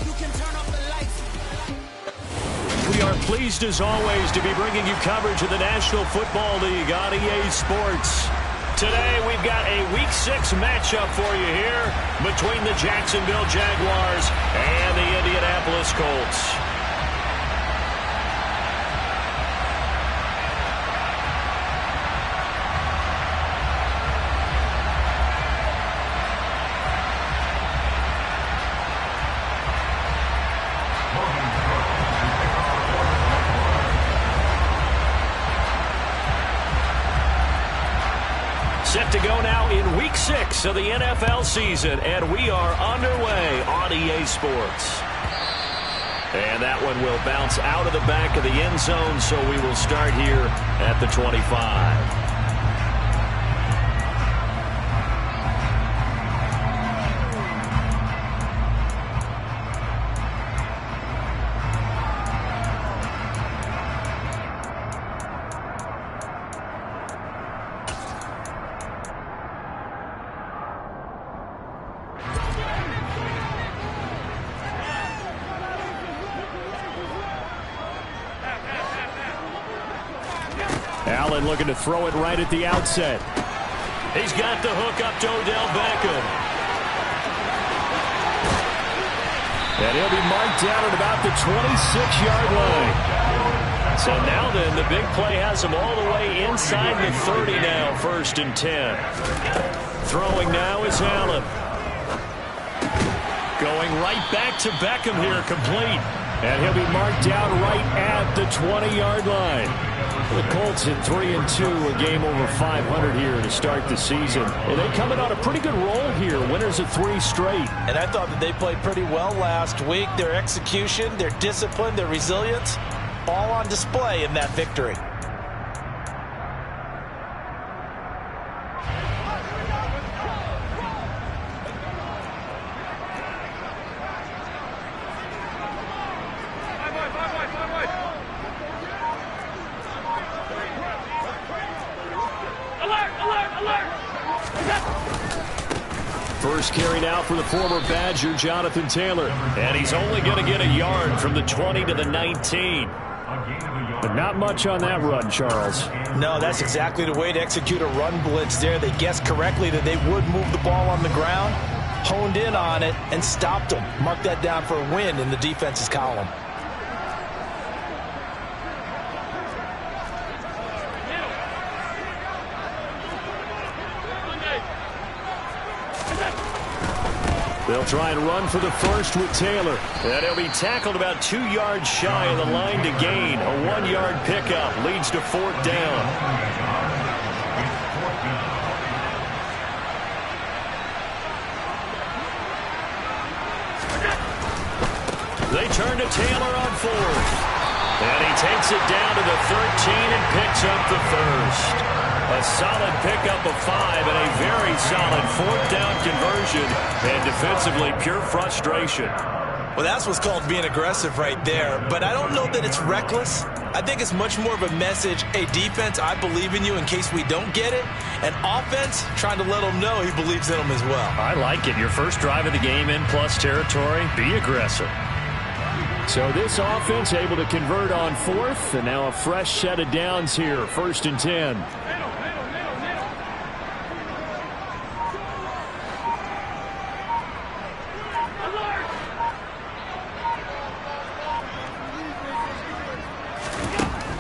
We are pleased, as always, to be bringing you coverage of the National Football League on EA Sports. Today, we've got a Week 6 matchup for you here between the Jacksonville Jaguars and the Indianapolis Colts. Set to go now in Week 6 of the NFL season, and we are underway on EA Sports. And that one will bounce out of the back of the end zone, so we will start here at the 25. Allen looking to throw it right at the outset. He's got the hook up to Odell Beckham. And he'll be marked down at about the 26-yard line. So now then, the big play has him all the way inside the 30 now, 1st and 10. Throwing now is Allen. Going right back to Beckham here, complete. And he'll be marked down right at the 20-yard line. The Colts at 3-2, a game over 500 here to start the season. And they coming on a pretty good roll here, winners of 3 straight. And I thought that they played pretty well last week. Their execution, their discipline, their resilience, all on display in that victory. First carry now for the former Badger, Jonathan Taylor. And he's only going to get a yard from the 20 to the 19. But not much on that run, Charles. No, that's exactly the way to execute a run blitz there. They guessed correctly that they would move the ball on the ground, honed in on it, and stopped them. Mark that down for a win in the defense's column. They'll try and run for the first with Taylor. And he'll be tackled about 2 yards shy of the line to gain. A 1-yard pickup leads to 4th down. They turn to Taylor on 4th. And he takes it down to the 13 and picks up the first. A solid pickup of 5 and a very solid 4th down conversion. And defensively, pure frustration. Well, that's what's called being aggressive right there. But I don't know that it's reckless. I think it's much more of a message. Hey, defense, I believe in you in case we don't get it. And offense, trying to let him know he believes in them as well. I like it. Your first drive of the game in plus territory. Be aggressive. So this offense able to convert on 4th. And now a fresh set of downs here. 1st and 10.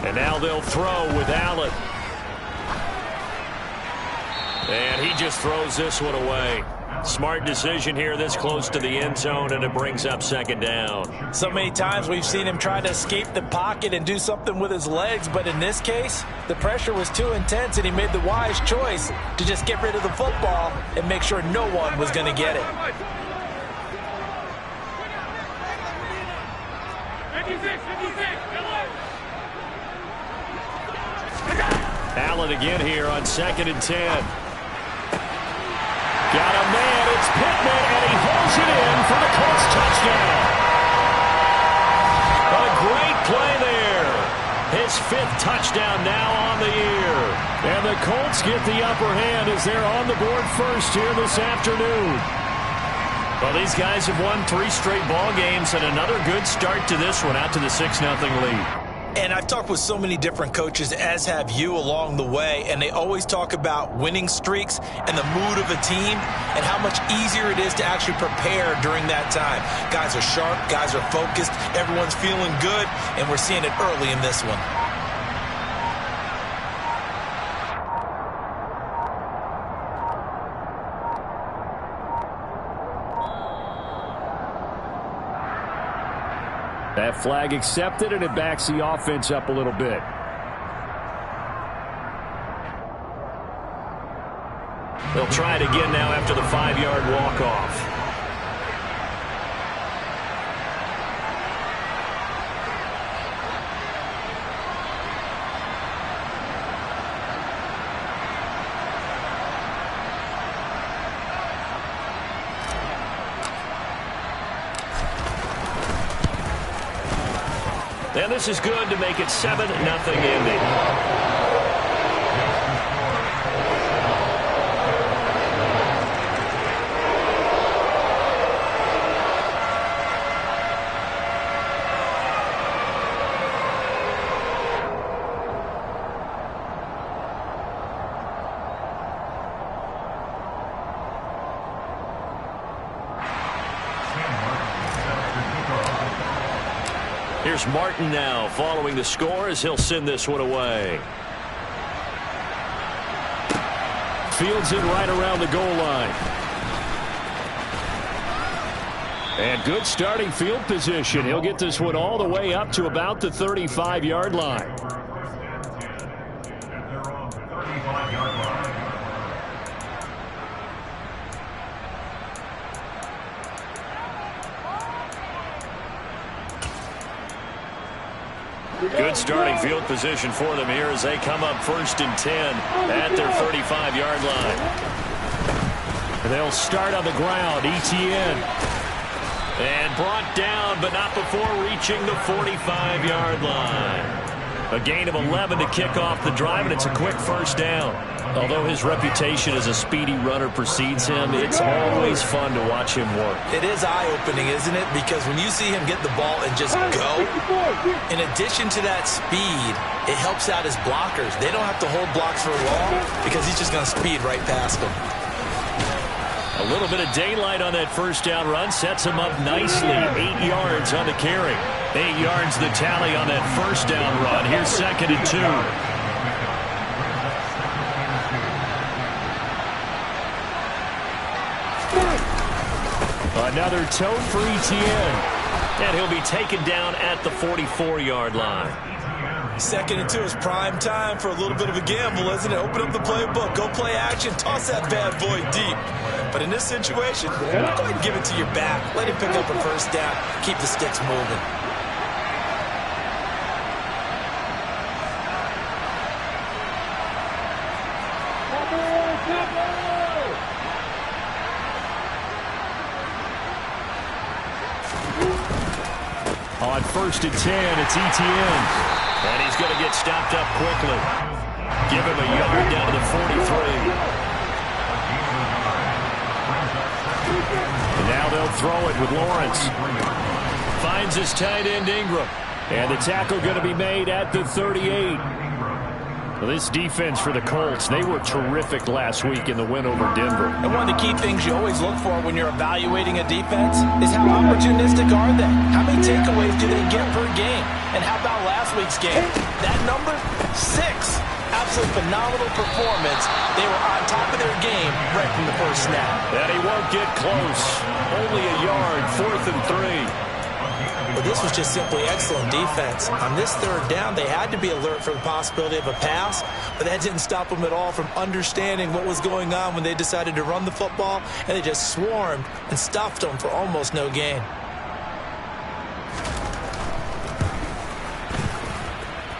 And now they'll throw with Allen. And he just throws this one away. Smart decision here this close to the end zone, and it brings up 2nd down. So many times we've seen him try to escape the pocket and do something with his legs, but in this case, the pressure was too intense, and he made the wise choice to just get rid of the football and make sure no one was going to get it. Allen again here on 2nd and 10. Got a man, it's Pittman, and he holds it in for the Colts touchdown. A great play there. His 5th touchdown now on the year. And the Colts get the upper hand as they're on the board first here this afternoon. Well, these guys have won 3 straight ball games and another good start to this one, out to the 6-0 lead. And I've talked with so many different coaches, as have you, along the way, and they always talk about winning streaks and the mood of a team and how much easier it is to actually prepare during that time. Guys are sharp, guys are focused, everyone's feeling good, and we're seeing it early in this one. That flag accepted, and it backs the offense up a little bit. They'll try it again now after the 5-yard walk-off. And this is good to make it 7-0 Indy. Here's Martin now following the score as he'll send this one away. Fields it right around the goal line. And good starting field position. He'll get this one all the way up to about the 35-yard line. Good starting field position for them here as they come up 1st and 10 at their 35-yard line. They'll start on the ground. Etienne. And brought down, but not before reaching the 45-yard line. A gain of 11 to kick off the drive, and it's a quick first down. Although his reputation as a speedy runner precedes him, it's always fun to watch him work. It is eye-opening, isn't it? Because when you see him get the ball and just go, in addition to that speed, it helps out his blockers. They don't have to hold blocks for long because he's just going to speed right past them. A little bit of daylight on that first down run sets him up nicely. 8 yards on the carry. 8 yards the tally on that first down run. Here's 2nd and 2. Another tote for Etienne. And he'll be taken down at the 44-yard line. 2nd and 2 is prime time for a little bit of a gamble, isn't it? Open up the playbook, go play action, toss that bad boy deep. But in this situation, go ahead and give it to your back. Let him pick up a first down, keep the sticks moving. On 1st and 10, it's Etienne. And he's going to get stopped up quickly. Give him a yard down to the 43. And now they'll throw it with Lawrence. Finds his tight end Ingram. And the tackle going to be made at the 38. Well, this defense for the Colts, they were terrific last week in the win over Denver. And one of the key things you always look for when you're evaluating a defense is how opportunistic are they? How many takeaways do they get per game? And how about last week's game? That number, 6. Absolute phenomenal performance. They were on top of their game right from the first snap. And he won't get close. Only a yard, 4th and 3. But this was just simply excellent defense. On this 3rd down, they had to be alert for the possibility of a pass, but that didn't stop them at all from understanding what was going on when they decided to run the football, and they just swarmed and stuffed them for almost no gain.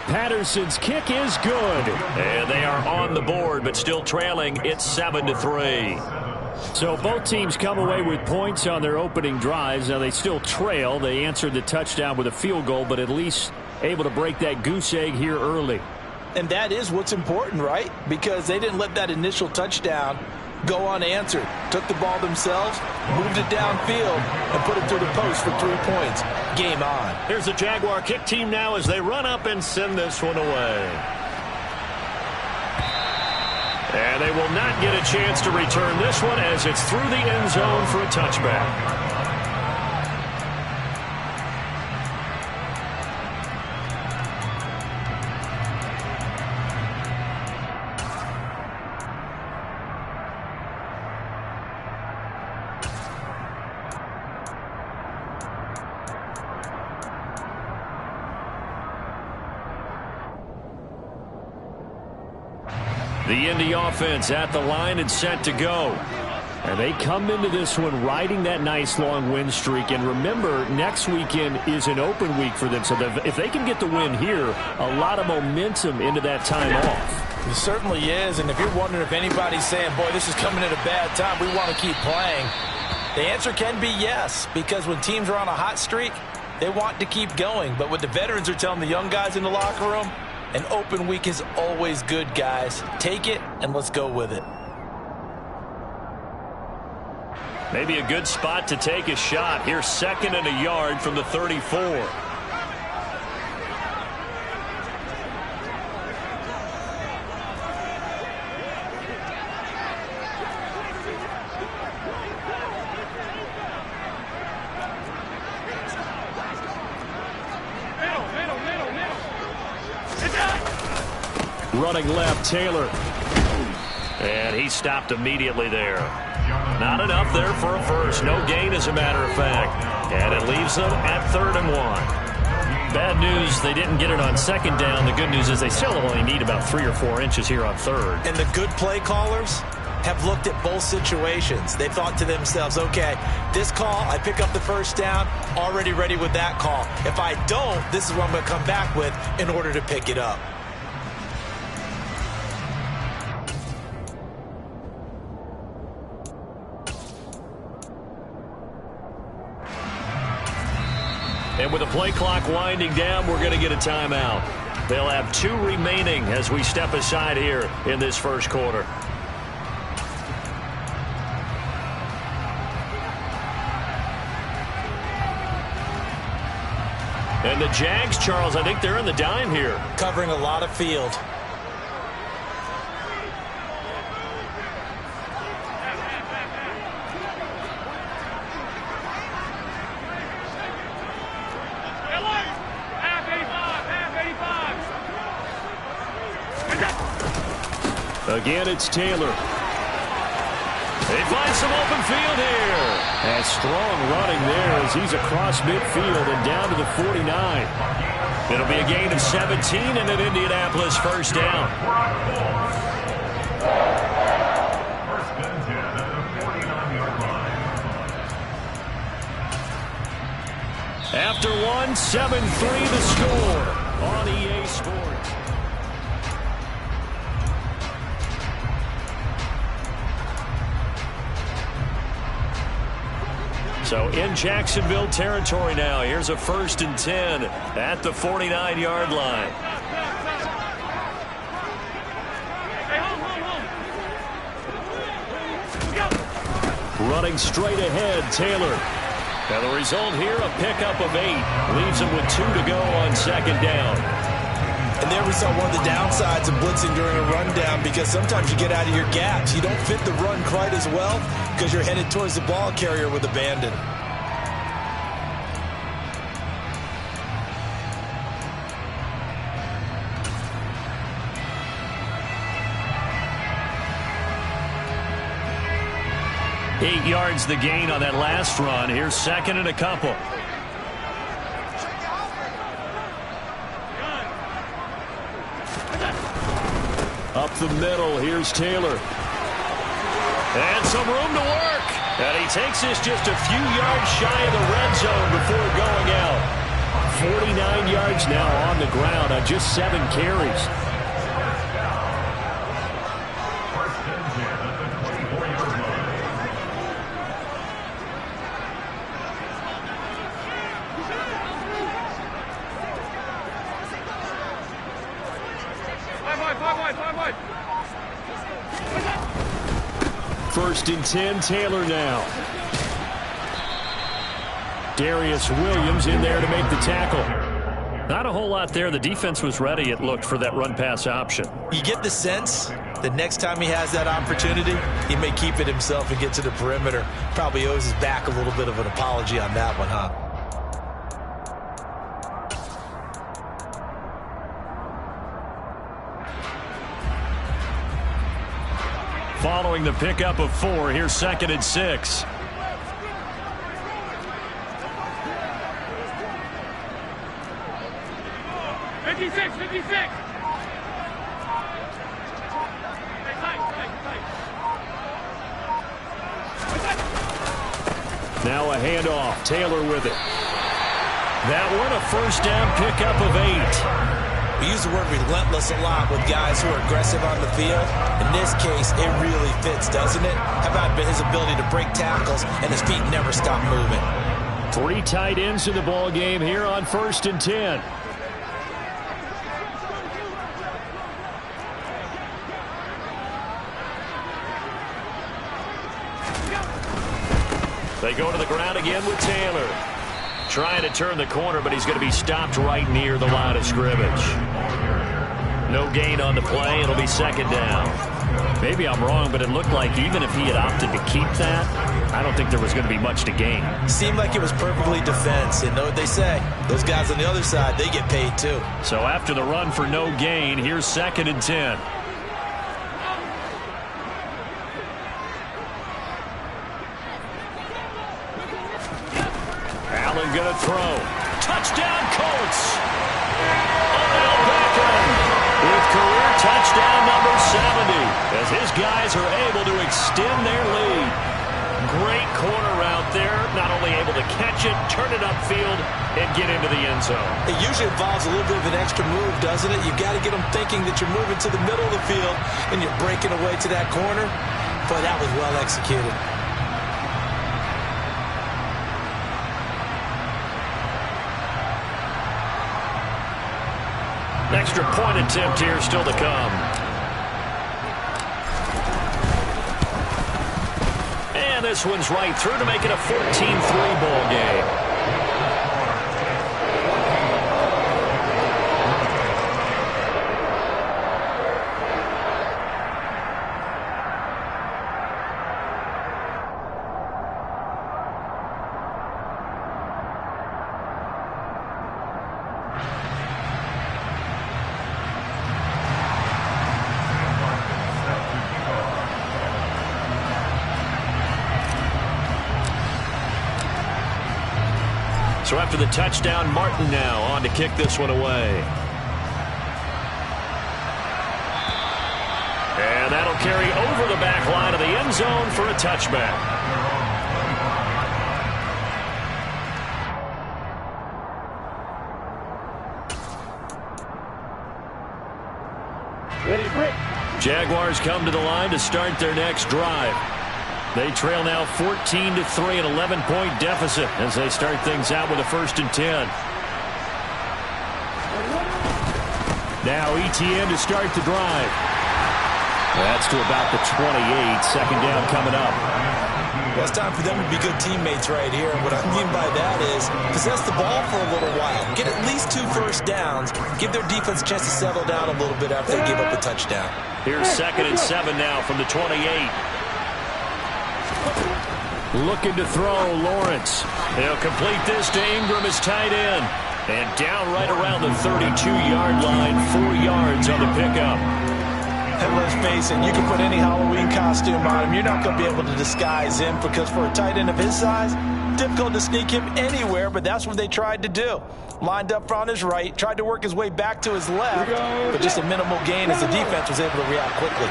Patterson's kick is good. And they are on the board, but still trailing. It's 7-3. So both teams come away with points on their opening drives. Now they still trail. They answered the touchdown with a field goal, but at least able to break that goose egg here early. And that is what's important, right? Because they didn't let that initial touchdown go unanswered. Took the ball themselves, moved it downfield, and put it through the post for 3 points. Game on. Here's the Jaguar kick team now as they run up and send this one away. And they will not get a chance to return this one as it's through the end zone for a touchback. The Indy offense at the line and set to go. And they come into this one riding that nice long win streak. And remember, next weekend is an open week for them. So if they can get the win here, a lot of momentum into that time off. It certainly is. And if you're wondering if anybody's saying, boy, this is coming at a bad time, we want to keep playing, the answer can be yes. Because when teams are on a hot streak, they want to keep going. But what the veterans are telling the young guys in the locker room, an open week is always good, guys. Take it, and let's go with it. Maybe a good spot to take a shot. Here's 2nd and a yard from the 34. Running left, Taylor. And he stopped immediately there. Not enough there for a first. No gain, as a matter of fact. And it leaves them at 3rd and 1. Bad news, they didn't get it on 2nd down. The good news is they still only need about 3 or 4 inches here on 3rd. And the good play callers have looked at both situations. They thought to themselves, okay, this call, I pick up the first down, already ready with that call. If I don't, this is what I'm going to come back with in order to pick it up. And with the play clock winding down, we're going to get a timeout. They'll have 2 remaining as we step aside here in this first quarter. And the Jags, Charles, I think they're in the dime here. Covering a lot of field. Again, it's Taylor. They find some open field here. And strong running there as he's across midfield and down to the 49. It'll be a gain of 17 and an Indianapolis first down. After 1, 7-3 the score on EA Sports. So in Jacksonville territory now. Here's a 1st and 10 at the 49-yard line. Running straight ahead, Taylor. And the result here, a pickup of 8. Leaves him with 2 to go on 2nd down. And there we saw one of the downsides of blitzing during a rundown, because sometimes you get out of your gaps. You don't fit the run quite as well because you're headed towards the ball carrier with abandon. Eight yards the gain on that last run. Here's 2nd and a couple. Up the middle, here's Taylor. And some room to work. And he takes this just a few yards shy of the red zone before going out. 49 yards now on the ground on just 7 carries. 1st and 10, Taylor now. Darius Williams in there to make the tackle. Not a whole lot there. The defense was ready, it looked, for that run-pass option. You get the sense that next time he has that opportunity, he may keep it himself and get to the perimeter. Probably owes his back a little bit of an apology on that one, huh? Following the pickup of 4, here's 2nd and 6. Now a handoff. Taylor with it. That one a 1st down pickup of 8. We use the word relentless a lot with guys who are aggressive on the field. In this case, it really fits, doesn't it? How about his ability to break tackles and his feet never stop moving? 3 tight ends in the ball game here on 1st and 10. They go to the ground again with Taylor. Trying to turn the corner, but he's going to be stopped right near the line of scrimmage. No gain on the play. It'll be 2nd down. Maybe I'm wrong, but it looked like even if he had opted to keep that, I don't think there was going to be much to gain. Seemed like it was perfectly defense. And know what they say? Those guys on the other side, they get paid too. So after the run for no gain, here's 2nd and 10. Allen going to throw. Touchdown, Colts! Odell Beckham with career touchdown number 70 as his guys are able to extend their lead. Great corner route there. Not only able to catch it, turn it upfield, and get into the end zone. It usually involves a little bit of an extra move, doesn't it? You've got to get them thinking that you're moving to the middle of the field and you're breaking away to that corner. But that was well executed. Extra point attempt here still to come. And this one's right through to make it a 14-3 ball game. So after the touchdown, Martin now on to kick this one away. And that'll carry over the back line of the end zone for a touchback. Jaguars come to the line to start their next drive. They trail now 14-3, an 11-point deficit as they start things out with a 1st and 10. Now ETN to start the drive. That's to about the 28. 2nd down coming up. Well, it's time for them to be good teammates right here. And what I mean by that is possess the ball for a little while. Get at least 2 first downs. Give their defense a chance to settle down a little bit after they give up a touchdown. Here's 2nd and 7 now from the 28. Looking to throw, Lawrence. They'll complete this to Ingram as tight end. And down right around the 32-yard line, 4 yards on the pickup. And let's face it, you can put any Halloween costume on him. You're not going to be able to disguise him because for a tight end of his size, difficult to sneak him anywhere, but that's what they tried to do. Lined up on his right, tried to work his way back to his left, but just a minimal gain as the defense was able to react quickly.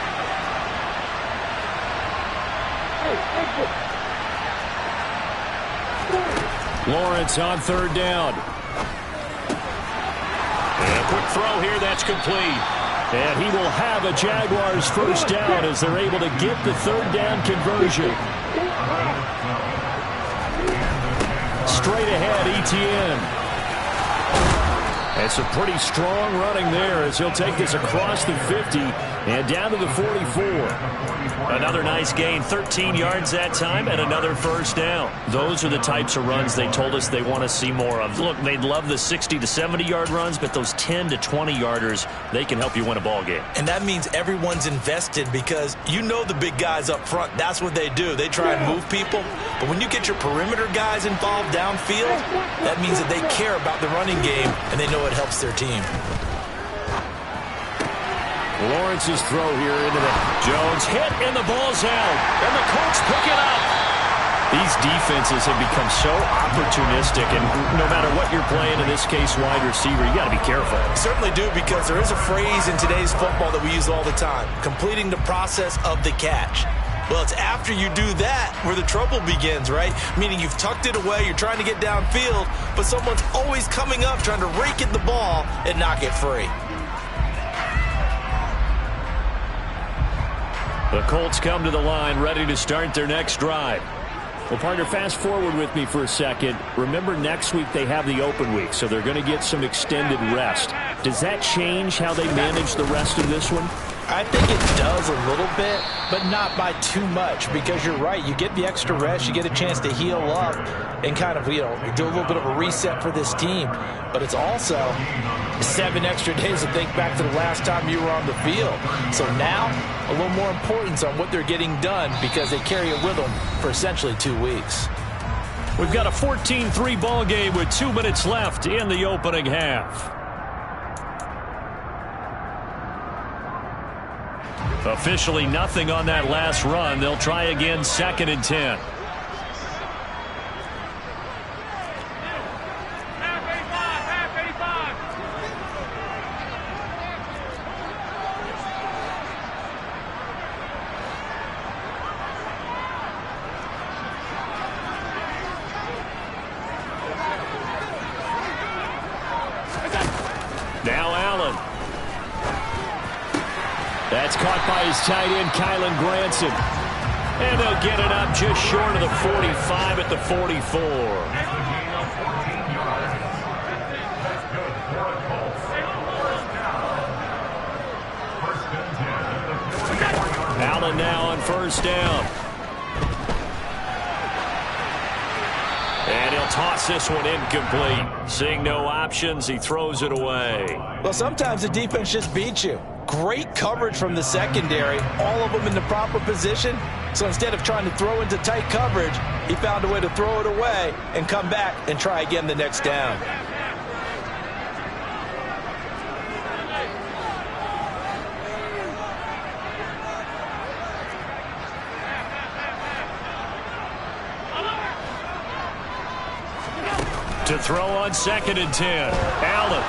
Lawrence on 3rd down. And a quick throw here, that's complete. And he will have a Jaguars 1st down as they're able to get the 3rd down conversion. Straight ahead, ETN. And some pretty strong running there as he'll take this across the 50 And down to the 44. Another nice gain, 13 yards that time, and another first down. Those are the types of runs they told us they want to see more of. Look, they'd love the 60 to 70-yard runs, but those 10 to 20-yarders, they can help you win a ball game. And that means everyone's invested because you know the big guys up front, that's what they do. They try and move people. But when you get your perimeter guys involved downfield, that means that they care about the running game, and they know it helps their team. Lawrence's throw here into the Jones hit, and the ball's out. And the Colts pick it up. These defenses have become so opportunistic, and no matter what you're playing, in this case, wide receiver, you got to be careful. Certainly do, because there is a phrase in today's football that we use all the time, completing the process of the catch. Well, it's after you do that where the trouble begins, right? Meaning you've tucked it away, you're trying to get downfield, but someone's always coming up trying to rake at the ball and knock it free. The Colts come to the line ready to start their next drive. Well, partner, fast forward with me for a second. Remember, next week they have the open week, so they're going to get some extended rest. Does that change how they manage the rest of this one? I think it does a little bit, but not by too much, because you're right. You get the extra rest, you get a chance to heal up and kind of, do a little bit of a reset for this team. But it's also 7 extra days to think back to the last time you were on the field. So now, a little more importance on what they're getting done because they carry it with them for essentially 2 weeks. We've got a 14-3 ball game with 2 minutes left in the opening half. Officially nothing on that last run. They'll try again, 2nd and 10. Now Allen. That's caught by his tight end, Kylan Granson. And they'll get it up just short of the 45 at the 44. Allen now on first down. And he'll toss this one incomplete. Seeing no options, he throws it away. Well, sometimes the defense just beats you. Great coverage from the secondary, all of them in the proper position. So instead of trying to throw into tight coverage, he found a way to throw it away and come back and try again the next down. To throw on 2nd and 10, Allen.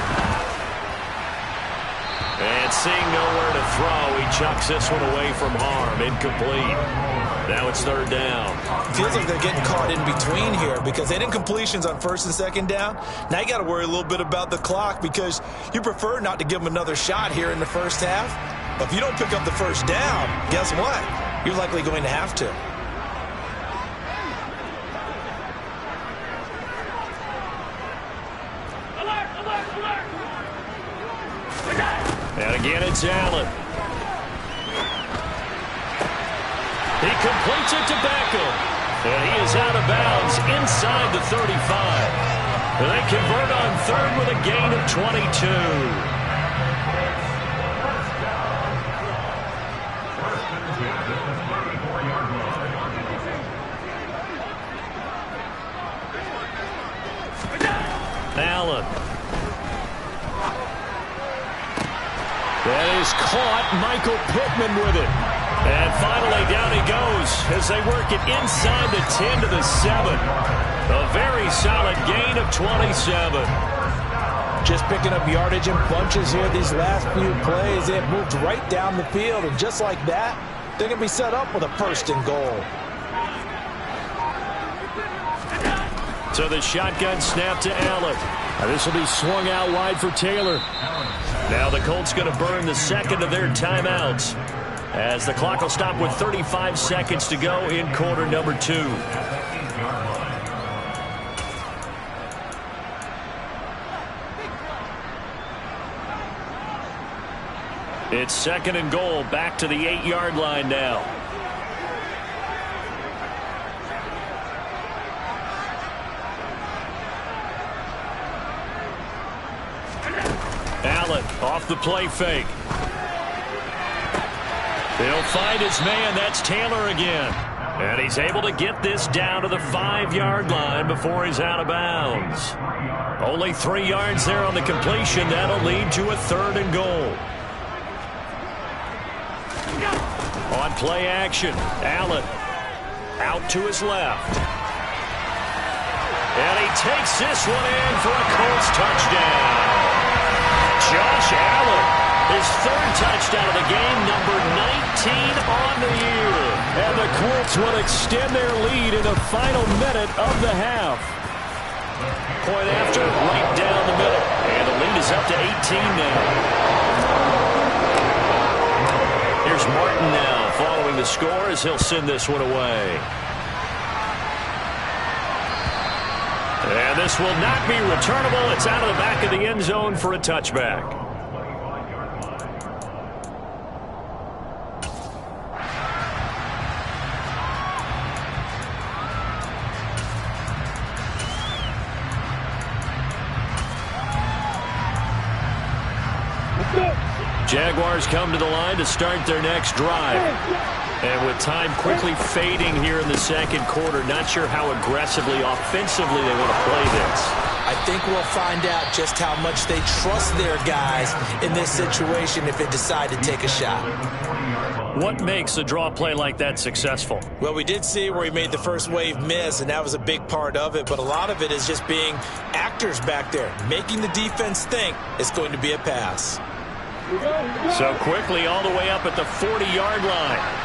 And seeing nowhere to throw, he chucks this one away from harm. Incomplete. Now it's 3rd down. Feels like they're getting caught in between here because they did completions on 1st and 2nd down. Now you got to worry a little bit about the clock because you prefer not to give them another shot here in the first half. But if you don't pick up the first down, guess what? You're likely going to have to. And again, it's Allen. He completes it to Beckham. And he is out of bounds inside the 35. And they convert on 3rd with a gain of 22. Allen. That is caught. Michael Pittman with it. And finally down he goes as they work it inside the 10 to the 7. A very solid gain of 27. Just picking up yardage in bunches here these last few plays. They have moved right down the field, and just like that, they're going to be set up with a 1st and goal. So the shotgun snap to Allen. This will be swung out wide for Taylor. Now the Colts going to burn the 2nd of their timeouts as the clock will stop with 35 seconds to go in quarter number 2. It's 2nd and goal, back to the 8-yard line now. Allen off the play fake. He'll find his man. That's Taylor again. And he's able to get this down to the 5-yard line before he's out of bounds. Only 3 yards there on the completion. That'll lead to a 3rd and goal. On play action, Allen out to his left. And he takes this one in for a Colts touchdown. Josh Allen. His 3rd touchdown of the game, number 19 on the year. And the Colts will extend their lead in the final minute of the half. Point after, right down the middle. And the lead is up to 18 now. Here's Martin now following the score as he'll send this one away. And this will not be returnable. It's out of the back of the end zone for a touchback. Jaguars come to the line to start their next drive. And with time quickly fading here in the 2nd quarter, not sure how aggressively, offensively they want to play this. I think we'll find out just how much they trust their guys in this situation if they decide to take a shot. What makes a draw play like that successful? Well, we did see where he made the first wave miss, and that was a big part of it. But a lot of it is just being actors back there, making the defense think it's going to be a pass. So quickly all the way up at the 40-yard line.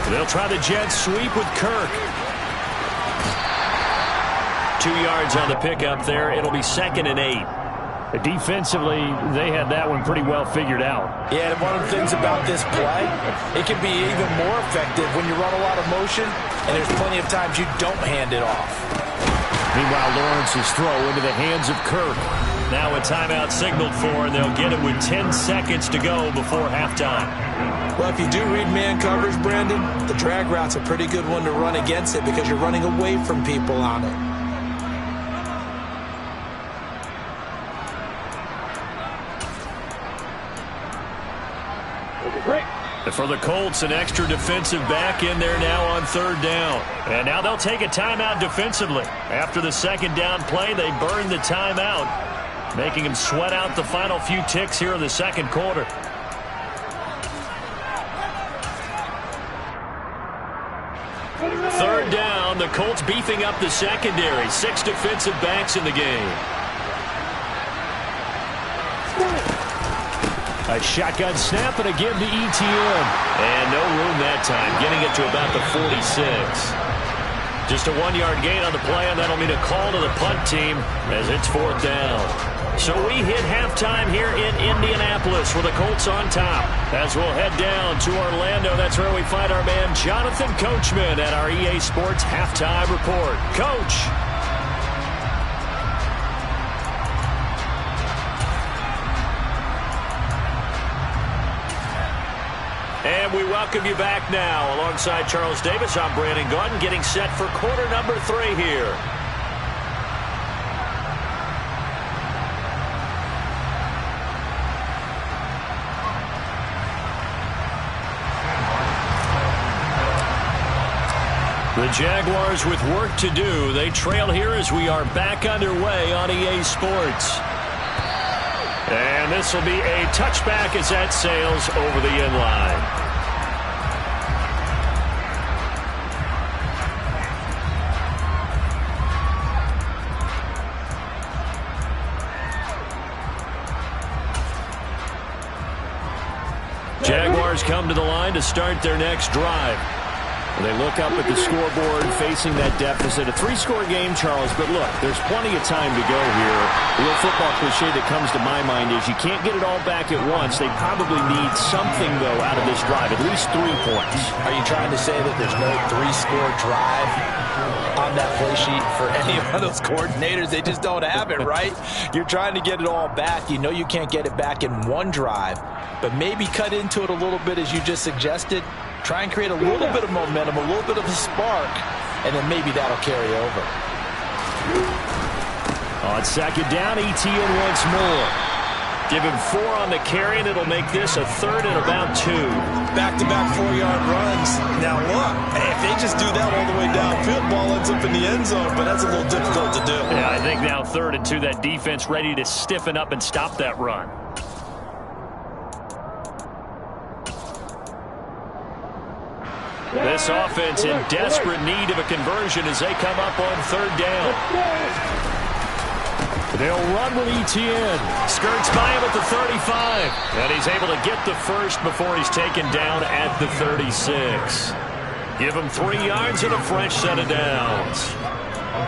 They'll try the jet sweep with Kirk. 2 yards on the pickup there. It'll be 2nd and 8. Defensively, they had that one pretty well figured out. Yeah, and one of the things about this play, it can be even more effective when you run a lot of motion, and there's plenty of times you don't hand it off. Meanwhile, Lawrence's throw into the hands of Kirk. Now a timeout signaled for, and they'll get it with 10 seconds to go before halftime. Well, if you do read man coverage, Brandon, the drag route's a pretty good one to run against it because you're running away from people on it. For the Colts, an extra defensive back in there now on 3rd down. And now they'll take a timeout defensively. After the 2nd down play, they burn the timeout, making them sweat out the final few ticks here in the 2nd quarter. Third down, the Colts beefing up the secondary. 6 defensive backs in the game. A shotgun snap and again to ETN. And no room that time, getting it to about the 46. Just a 1-yard gain on the play, and that'll mean a call to the punt team as it's 4th down. So we hit halftime here in Indianapolis with the Colts on top. As we'll head down to Orlando, that's where we find our man Jonathan Coachman at our EA Sports Halftime Report. Coach. And we welcome you back now. Alongside Charles Davis, I'm Brandon Gaudin, getting set for quarter number 3 here. The Jaguars with work to do. They trail here as we are back underway on EA Sports. And this will be a touchback as that sails over the end line. Jaguars come to the line to start their next drive. They look up at the scoreboard facing that deficit. A 3-score game, Charles, but look, there's plenty of time to go here. The little football cliche that comes to my mind is you can't get it all back at once. They probably need something, though, out of this drive, at least 3 points. Are you trying to say that there's no 3-score drive on that play sheet for any of those coordinators. They just don't have it, right? You're trying to get it all back. You know you can't get it back in one drive, but maybe cut into it a little bit as you just suggested. Try and create a little bit of momentum, a little bit of a spark, and then maybe that'll carry over. On second down, Etienne once more. Give him 4 on the carry, and it'll make this a 3rd and about 2. Back-to-back 4-yard runs. Now look, if they just do that all the way downfield, ball ends up in the end zone, but that's a little difficult to do. Yeah, I think now 3rd and 2, that defense ready to stiffen up and stop that run. This offense in desperate need of a conversion as they come up on 3rd down. They'll run with Etienne. Skirts by him at the 35. And he's able to get the first before he's taken down at the 36. Give him 3 yards and a fresh set of downs.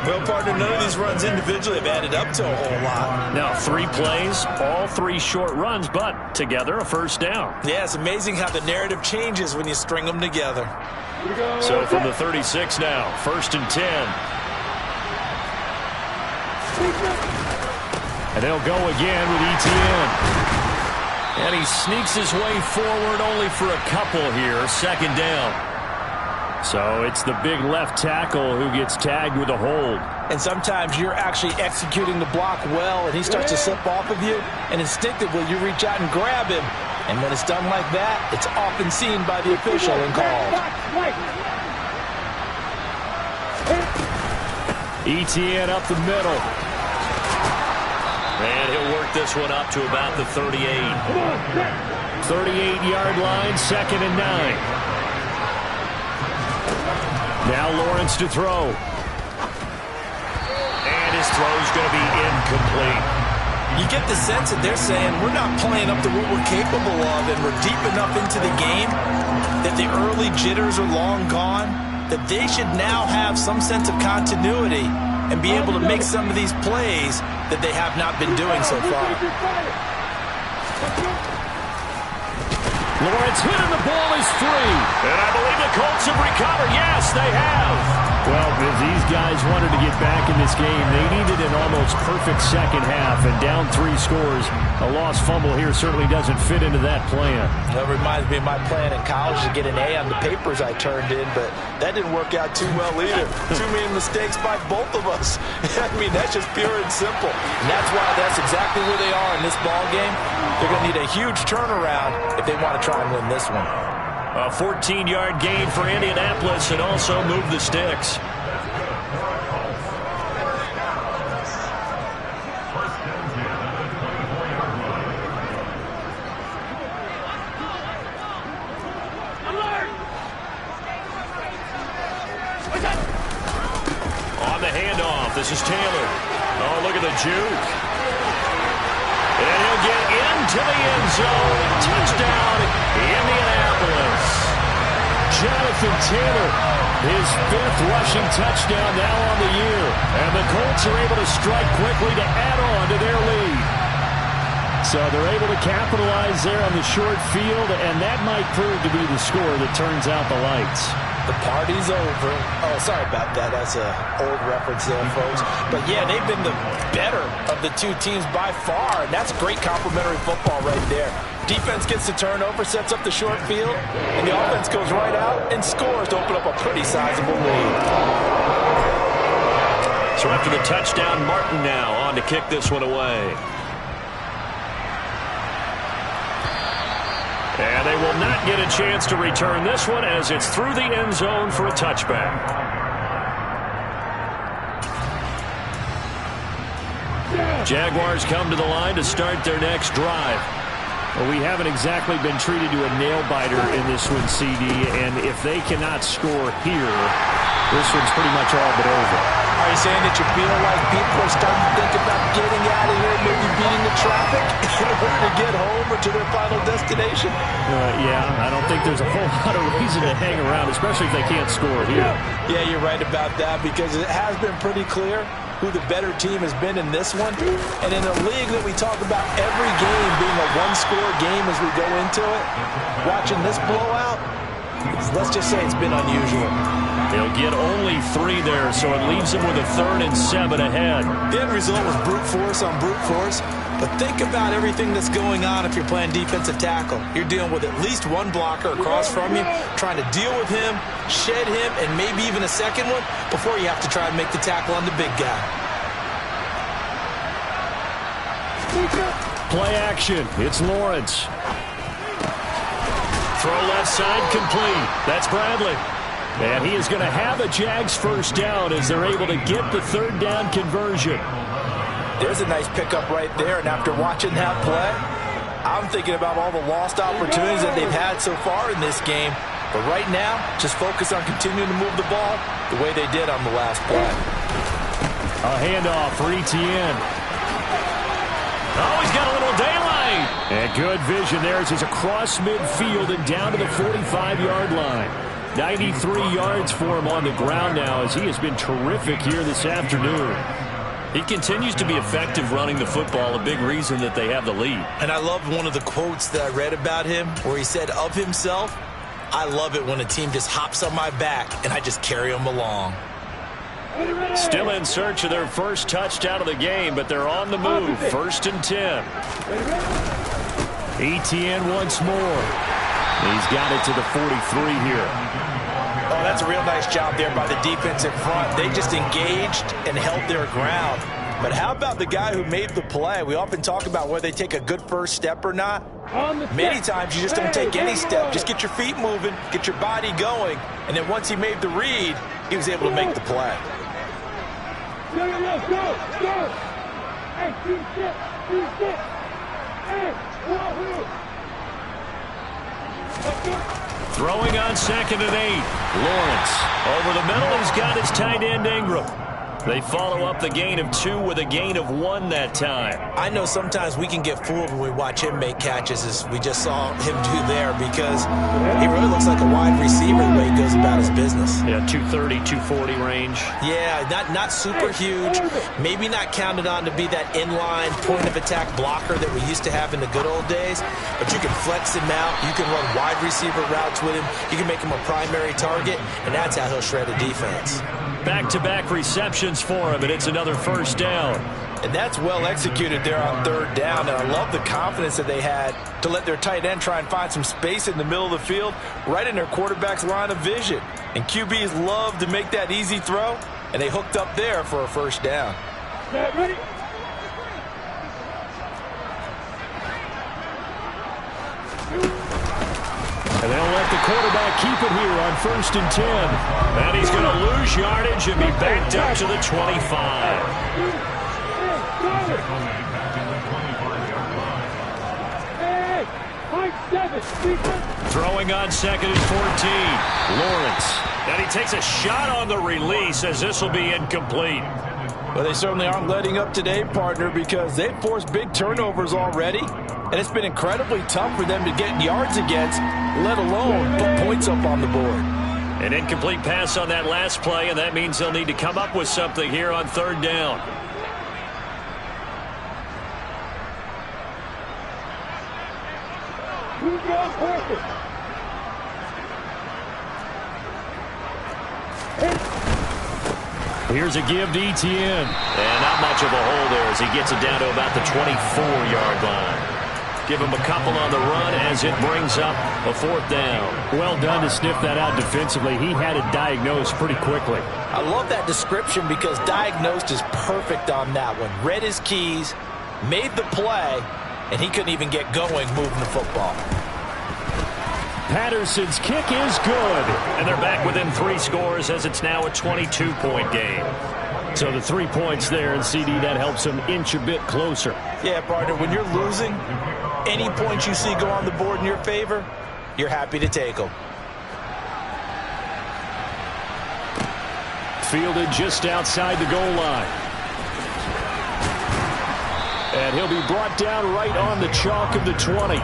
Well, partner, none of these runs individually have added up to a whole lot. Now 3 plays, all 3 short runs, but together a first down. Yeah, it's amazing how the narrative changes when you string them together. So from the 36 now, 1st and 10. And they'll go again with Etienne. And he sneaks his way forward only for a couple here. 2nd down. So it's the big left tackle who gets tagged with a hold. And sometimes you're actually executing the block well, and he starts to slip off of you, and instinctively you reach out and grab him. And when it's done like that, it's often seen by the official and called. Etienne up the middle. And he'll work this one up to about the 38. 38-yard line, 2nd and 9. Now Lawrence to throw. And his throw's going to be incomplete. You get the sense that they're saying we're not playing up to what we're capable of, and we're deep enough into the game that the early jitters are long gone, that they should now have some sense of continuity and be able to make some of these plays that they have not been doing so far. Lawrence hit and the ball is free. And I believe the Colts have recovered. Yes, they have. Well, if these guys wanted to get back in this game, they needed an almost perfect second half. And down 3 scores, a lost fumble here certainly doesn't fit into that plan. That reminds me of my plan in college to get an A on the papers I turned in, but that didn't work out too well either. Too many mistakes by both of us. I mean, that's just pure and simple. And that's exactly where they are in this ball game. They're going to need a huge turnaround if they want to try and win this one. A 14-yard gain for Indianapolis and also move the sticks. On the handoff, this is Taylor. Oh, look at the juke. And he'll get into the end zone. Touchdown, Indianapolis. Jonathan Taylor, his 5th rushing touchdown now on the year. And the Colts are able to strike quickly to add on to their lead. So they're able to capitalize there on the short field, and that might prove to be the score that turns out the lights. The party's over. Oh, sorry about that. That's an old reference there, folks. But, yeah, they've been the better of the 2 teams by far. And that's great complimentary football right there. Defense gets the turnover, sets up the short field, and the offense goes right out and scores to open up a pretty sizable lead. So after the touchdown, Martin now on to kick this one away. And they will not get a chance to return this one as it's through the end zone for a touchback. Jaguars come to the line to start their next drive. Well, we haven't exactly been treated to a nail-biter in this one, CD, and if they cannot score here, this one's pretty much all but over. Are you saying that you feel like people are starting to think about getting out of here, maybe beating the traffic in order to get home or to their final destination? Yeah, I don't think there's a whole lot of reason to hang around, especially if they can't score here. Yeah, you're right about that because it has been pretty clear who the better team has been in this one. And in a league that we talk about every game being a one-score game as we go into it, watching this blowout, Let's just say it's been unusual. He'll get only 3 there, so it leaves him with a 3rd and 7 ahead. The end result was brute force on brute force. But think about everything that's going on if you're playing defensive tackle. You're dealing with at least one blocker across from you, trying to deal with him, shed him, and maybe even a second one before you have to try and make the tackle on the big guy. Play action. It's Lawrence. Throw left side complete. That's Bradley. And he is going to have a Jags first down as they're able to get the 3rd down conversion. There's a nice pickup right there, and after watching that play, I'm thinking about all the lost opportunities that they've had so far in this game. But right now, just focus on continuing to move the ball the way they did on the last play. A handoff for Etienne. Oh, he's got a little daylight. And good vision there as he's across midfield and down to the 45-yard line. 93 yards for him on the ground now as he has been terrific here this afternoon. He continues to be effective running the football, a big reason that they have the lead. And I love one of the quotes that I read about him where he said of himself, "I love it when a team just hops on my back and I just carry them along." Still in search of their first touchdown of the game, but they're on the move. 1st and 10. Etienne once more. He's got it to the 43 here. Oh, that's a real nice job there by the defense in front. They just engaged and held their ground. But how about the guy who made the play? We often talk about whether they take a good first step or not. Many times you just don't take any step. Just get your feet moving, get your body going, and then once he made the read, he was able to make the play. Go! Hey, two-step. Hey, wahoo! Throwing on 2nd and 8. Lawrence over the middle. He's got his tight end Ingram. They follow up the gain of 2 with a gain of 1 that time. I know sometimes we can get fooled when we watch him make catches, as we just saw him do there, because he really looks like a wide receiver the way he goes about his business. Yeah, 230, 240 range. Yeah, not super huge. Maybe not counted on to be that inline point-of-attack blocker that we used to have in the good old days, but you can flex him out. You can run wide receiver routes with him. You can make him a primary target, and that's how he'll shred a defense. Back-to-back receptions for him, and it's another first down. And that's well executed there on 3rd down, and I love the confidence that they had to let their tight end try and find some space in the middle of the field, right in their quarterback's line of vision. And QBs love to make that easy throw, and they hooked up there for a first down. Ready? And they'll let the quarterback keep it here on 1st and 10. And he's going to lose yardage and be backed up to the 25. Throwing on 2nd and 14. Lawrence. And he takes a shot on the release as this will be incomplete. Well, they certainly aren't letting up today, partner, because they've forced big turnovers already. And it's been incredibly tough for them to get yards against, let alone put points up on the board. An incomplete pass on that last play, and that means they'll need to come up with something here on 3rd down. Here's a give to Etienne. And not much of a hole there as he gets it down to about the 24-yard line. Give him a couple on the run as it brings up a 4th down. Well done to sniff that out defensively. He had it diagnosed pretty quickly. I love that description because diagnosed is perfect on that one. Read his keys, made the play, and he couldn't even get going moving the football. Patterson's kick is good. And they're back within 3 scores as it's now a 22-point game. So the 3 points there, and CD, that helps them inch a bit closer. Yeah, partner, when you're losing, any points you see go on the board in your favor, you're happy to take them. Fielded just outside the goal line. And he'll be brought down right on the chalk of the 20.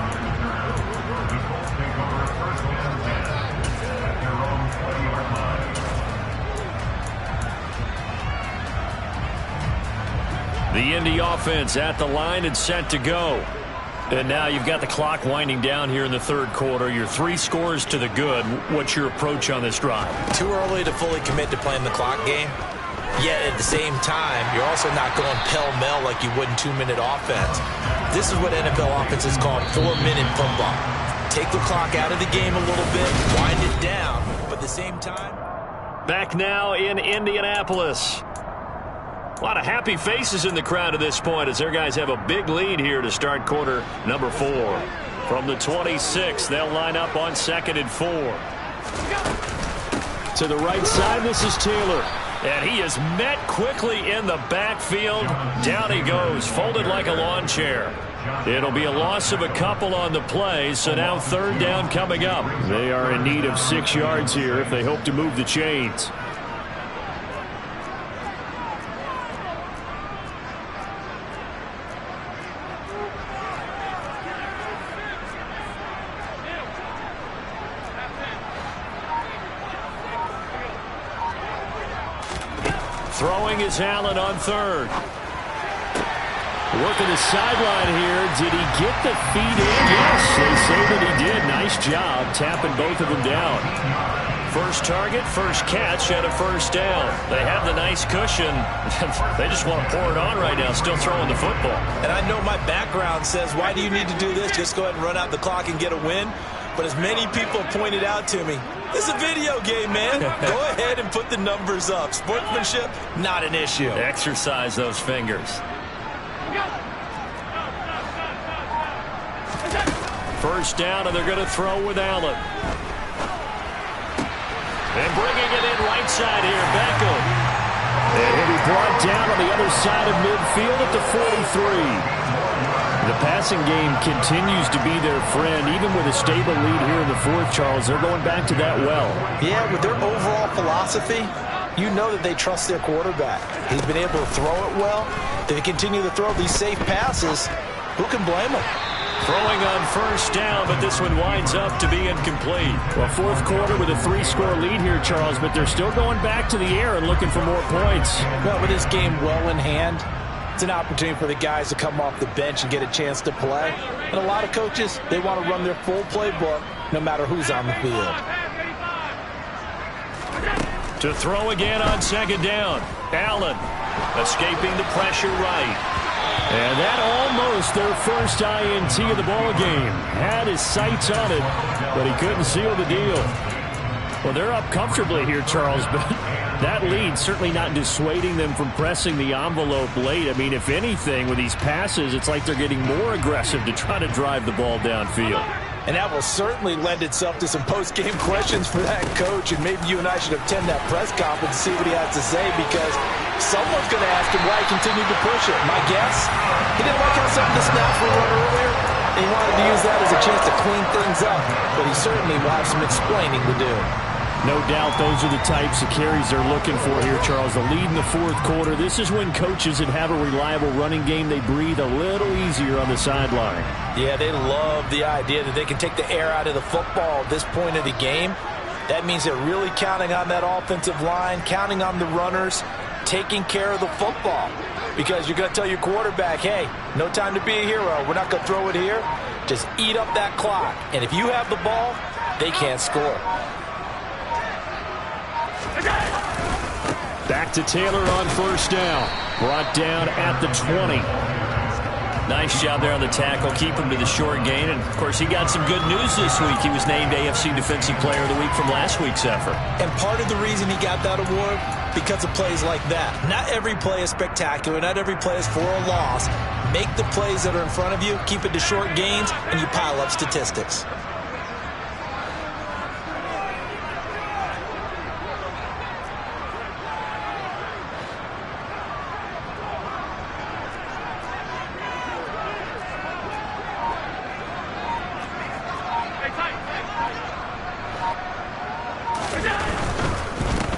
The Indy offense at the line and set to go. And now you've got the clock winding down here in the third quarter. You're 3 scores to the good. What's your approach on this drive? Too early to fully commit to playing the clock game. Yet at the same time, you're also not going pell-mell like you would in 2-minute offense. This is what NFL offenses call 4-minute football. Take the clock out of the game a little bit, wind it down, but at the same time. Back now in Indianapolis. A lot of happy faces in the crowd at this point as their guys have a big lead here to start quarter number 4. From the 26, they'll line up on 2nd and 4. To the right side, this is Taylor. And he is met quickly in the backfield. Down he goes, folded like a lawn chair. It'll be a loss of a couple on the play, so now 3rd down coming up. They are in need of 6 yards here if they hope to move the chains. Throwing is Allen on 3rd. Working the sideline here. Did he get the feet in? Yes, they say that he did. Nice job tapping both of them down. First target, first catch, and a 1st down. They have the nice cushion. They just want to pour it on right now, still throwing the football. And I know my background says, why do you need to do this? Just go ahead and run out the clock and get a win. But as many people pointed out to me, it's a video game, man. Go ahead and put the numbers up. Sportsmanship, not an issue. Exercise those fingers. First down, and they're going to throw with Allen. And bringing it in right side here, Beckham. And he'll be brought down on the other side of midfield at the 43. The passing game continues to be their friend. Even with a stable lead here in the 4th, Charles, they're going back to that well. Yeah, with their overall philosophy, you know that they trust their quarterback. He's been able to throw it well. They continue to throw these safe passes. Who can blame them? Throwing on 1st down, but this one winds up to be incomplete. Well, 4th quarter with a 3-score lead here, Charles, but they're still going back to the air and looking for more points. Well, with this game well in hand, it's an opportunity for the guys to come off the bench and get a chance to play. And a lot of coaches, they want to run their full playbook no matter who's on the field. To throw again on 2nd down. Allen escaping the pressure right. And that almost their first INT of the ball game. Had his sights on it, but he couldn't seal the deal. Well, they're up comfortably here, Charles, but that lead certainly not dissuading them from pressing the envelope late. I mean, if anything, with these passes, it's like they're getting more aggressive to try to drive the ball downfield. And that will certainly lend itself to some post-game questions for that coach, and maybe you and I should attend that press conference to see what he has to say, because someone's going to ask him why he continued to push it. My guess, he didn't like how some of the snaps were run earlier, and he wanted to use that as a chance to clean things up, but he certainly will have some explaining to do. No doubt those are the types of carries they're looking for here, Charles. The lead in the 4th quarter. This is when coaches that have a reliable running game, they breathe a little easier on the sideline. Yeah, they love the idea that they can take the air out of the football at this point of the game. That means they're really counting on that offensive line, counting on the runners, taking care of the football. Because you're going to tell your quarterback, hey, no time to be a hero. We're not going to throw it here. Just eat up that clock. And if you have the ball, they can't score. Back to Taylor on 1st down. Brought down at the 20. Nice job there on the tackle. Keep him to the short gain. And, of course, he got some good news this week. He was named AFC Defensive Player of the Week from last week's effort. And part of the reason he got that award, because of plays like that. Not every play is spectacular. Not every play is for a loss. Make the plays that are in front of you, keep it to short gains, and you pile up statistics.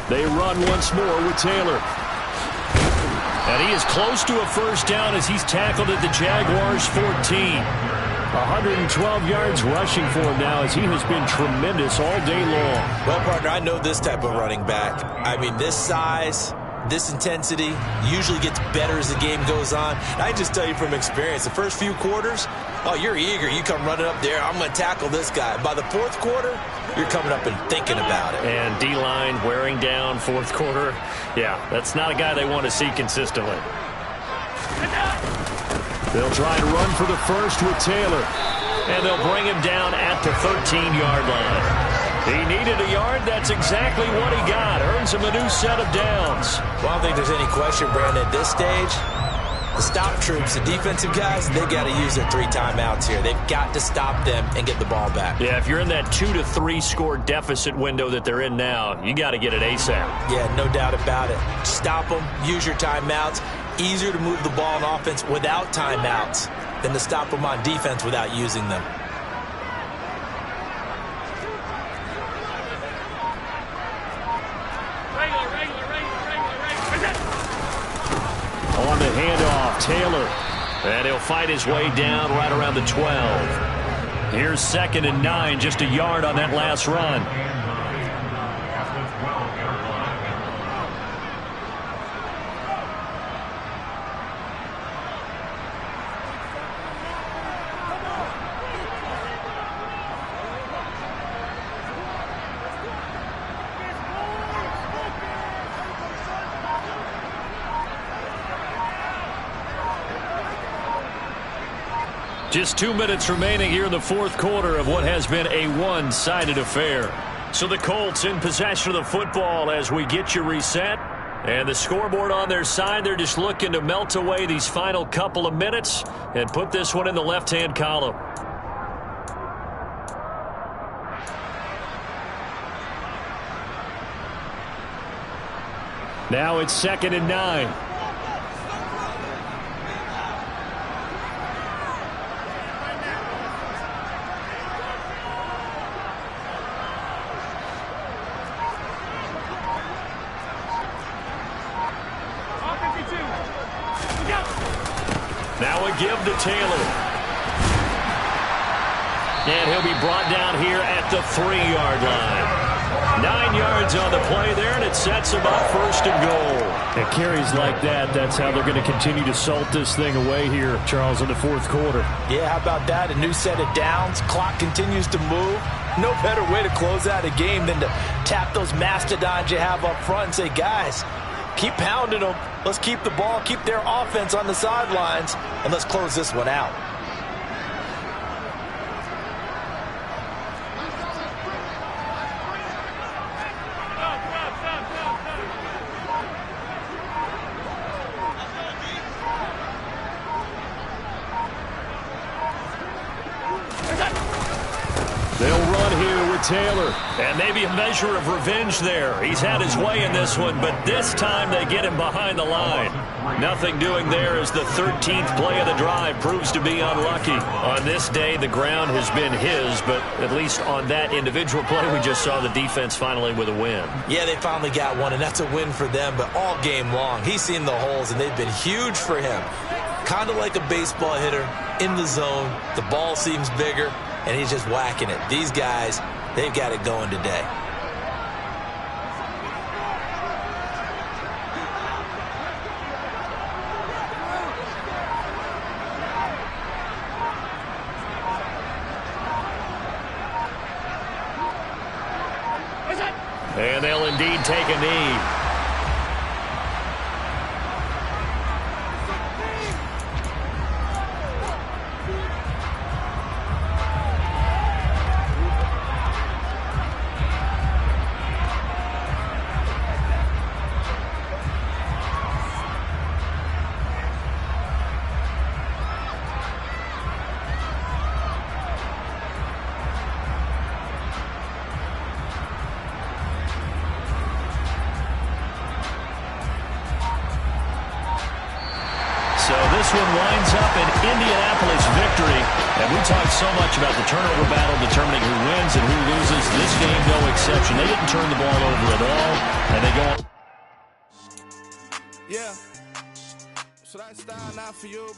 They run once more with Taylor. And he is close to a 1st down as he's tackled at the Jaguars' 14. 112 yards rushing for him now as he has been tremendous all day long. Well, partner, I know this type of running back. I mean, this size, this intensity usually gets better as the game goes on. I can just tell you from experience, the first few quarters, oh, you're eager. You come running up there, I'm going to tackle this guy. By the fourth quarter, you're coming up and thinking about it. And D-line wearing down fourth quarter. Yeah, that's not a guy they want to see consistently. They'll try to run for the first with Taylor. And they'll bring him down at the 13-yard line. He needed a yard. That's exactly what he got. Earns him a new set of downs. Well, I don't think there's any question, Brandon, at this stage, the stop troops, the defensive guys, they got to use their 3 timeouts here. They've got to stop them and get the ball back. Yeah, if you're in that 2 to 3 score deficit window that they're in now, you got to get it ASAP. Yeah, no doubt about it. Stop them, use your timeouts. Easier to move the ball on offense without timeouts than to stop them on defense without using them. On the handoff, Taylor. And he'll fight his way down right around the 12. Here's 2nd and 9, just a yard on that last run. Just 2 minutes remaining here in the fourth quarter of what has been a one-sided affair. So the Colts in possession of the football as we get you reset. And the scoreboard on their side, they're just looking to melt away these final couple of minutes and put this one in the left-hand column. Now it's 2nd and 9. Now a give to Taylor. And he'll be brought down here at the 3-yard line. 9 yards on the play there, and it sets him up 1st and goal. And carries like that, that's how they're going to continue to salt this thing away here, Charles, in the fourth quarter. Yeah, how about that? A new set of downs. Clock continues to move. No better way to close out a game than to tap those mastodons you have up front and say, guys, keep pounding them. Let's keep the ball, keep their offense on the sidelines, and let's close this one out. They'll run here with Taylor. And maybe a measure of revenge there. He's had his way in this one, but this time they get him behind the line. Nothing doing there as the 13th play of the drive proves to be unlucky. On this day, the ground has been his, but at least on that individual play, we just saw the defense finally with a win. Yeah, they finally got one, and that's a win for them, but all game long, he's seen the holes, and they've been huge for him. Kind of like a baseball hitter in the zone. The ball seems bigger, and he's just whacking it. These guys, they've got it going today. And they'll indeed take a knee. So this one winds up an Indianapolis victory. And we talked so much about the turnover battle determining who wins and who loses. This game, no exception. They didn't turn the ball over at all. And they go on. Yeah. So that style not for you.